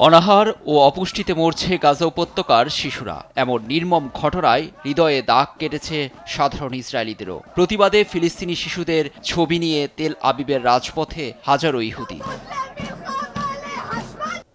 অনাহার ও অপুষ্টিতে মরছে গাজা উপত্যকার শিশুরা। এমন নির্মম ঘটনায় হৃদয়ে দাগ কেটেছে সাধারণ ইসরায়েলিদেরও। প্রতিবাদে ফিলিস্তিনি শিশুদের ছবি নিয়ে তেল আবিবের রাজপথে হাজারো ইহুদি।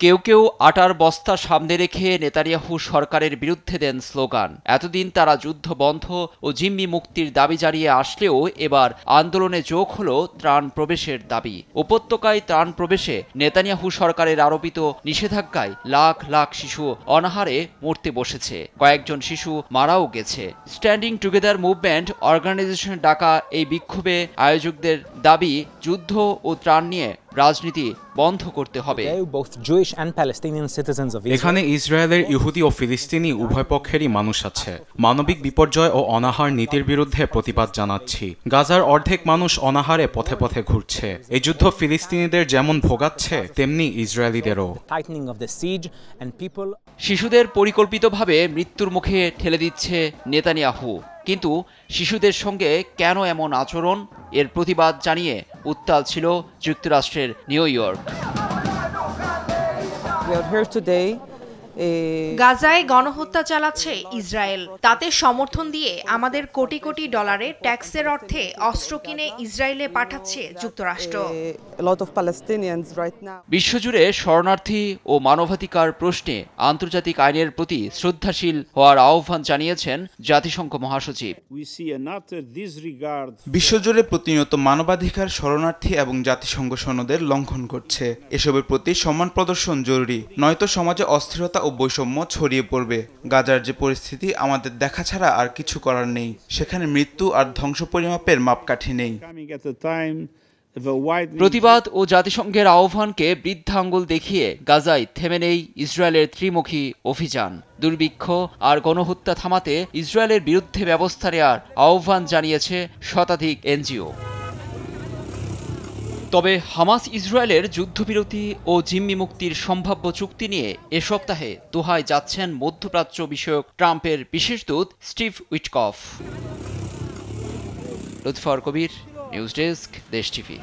কেউ কেউ আটার বস্তা সামনে রেখে নেতানিয়াহু সরকারের বিরুদ্ধে দেন স্লোগান। এতদিন তারা যুদ্ধ বন্ধ ও জিম্মি মুক্তির দাবি জানিয়ে আসলেও এবার আন্দোলনে যোগ হলো ত্রাণ প্রবেশের দাবি। উপত্যকায় ত্রাণ প্রবেশে নেতানিয়াহু সরকারের আরোপিত নিষেধাজ্ঞায় লাখ লাখ শিশু অনাহারে মরতে বসেছে, কয়েকজন শিশু মারাও গেছে। স্ট্যান্ডিং টুগেদার মুভমেন্ট অর্গানাইজেশন ডাকা এই বিক্ষোভে আয়োজকদের দাবি, যুদ্ধ ও ত্রাণ নিয়ে রাজনীতি বন্ধ করতে হবে। এখানে ইসরায়েলের ইহুদি ও ফিলিস্তিনি উভয় পক্ষেরই মানুষ আছে। মানবিক বিপর্যয় ও অনাহার নীতির বিরুদ্ধে প্রতিবাদ জানাচ্ছি। গাজার অর্ধেক মানুষ অনাহারে পথে পথে ঘুরছে। এই যুদ্ধ ফিলিস্তিনিদের যেমন ভোগাচ্ছে তেমনি ইসরায়েলিদেরও। শিশুদের পরিকল্পিতভাবে মৃত্যুর মুখে ঠেলে দিচ্ছে নেতানিয়াহু, কিন্তু শিশুদের সঙ্গে কেন এমন আচরণ, এর প্রতিবাদ জানিয়ে উত্তাল ছিল যুক্তরাষ্ট্রের নিউ ইয়র্ক। গাজায় গণহত্যা চালাচ্ছে ইসরায়েল, তাতে সমর্থন দিয়ে আমাদের কোটি কোটি ডলারের ট্যাক্সের অর্থে অস্ত্র কিনে ইসরায়েলে পাঠাচ্ছে যুক্তরাষ্ট্র। বিশ্বজুড়ে শরণার্থী ও মানবাধিকার প্রশ্নে আন্তর্জাতিক আইনের প্রতি শ্রদ্ধাশীল হওয়ার আহ্বান জানিয়েছেন জাতিসংঘ মহাসচিব। বিশ্বজুড়ে প্রতিনিয়ত মানবাধিকার, শরণার্থী এবং জাতিসংঘ সনদের লঙ্ঘন করছে। এসবের প্রতি সম্মান প্রদর্শন জরুরি, নয়তো সমাজে অস্থিরতা ও বৈষম্য ছড়িয়ে পড়বে। গাজার যে পরিস্থিতি, আমাদের দেখা ছাড়া আর কিছু করার নেই। সেখানে মৃত্যু আর ধ্বংস পরিমাপের মাপকাঠি নেই। প্রতিবাদ ও জাতিসংঘের আহ্বানকে বৃদ্ধা আঙ্গুল দেখিয়ে গাজায় থেমে নেই ইসরায়েলের ত্রিমুখী অভিযান। দুর্ভিক্ষ আর গণহত্যা থামাতে ইসরায়েলের বিরুদ্ধে ব্যবস্থা নেওয়ার আহ্বান জানিয়েছে শতাধিক এনজিও। তবে হামাস ইসরায়েলের যুদ্ধবিরতি ও জিম্মি মুক্তির সম্ভাব্য চুক্তি নিয়ে এ সপ্তাহে দোহায় যাচ্ছেন মধ্যপ্রাচ্য বিষয়ক ট্রাম্পের বিশেষ দূত স্টিভ উইটকফ। লুৎফর কবির, নিউজ ডেস্ক, দেশ টিভি।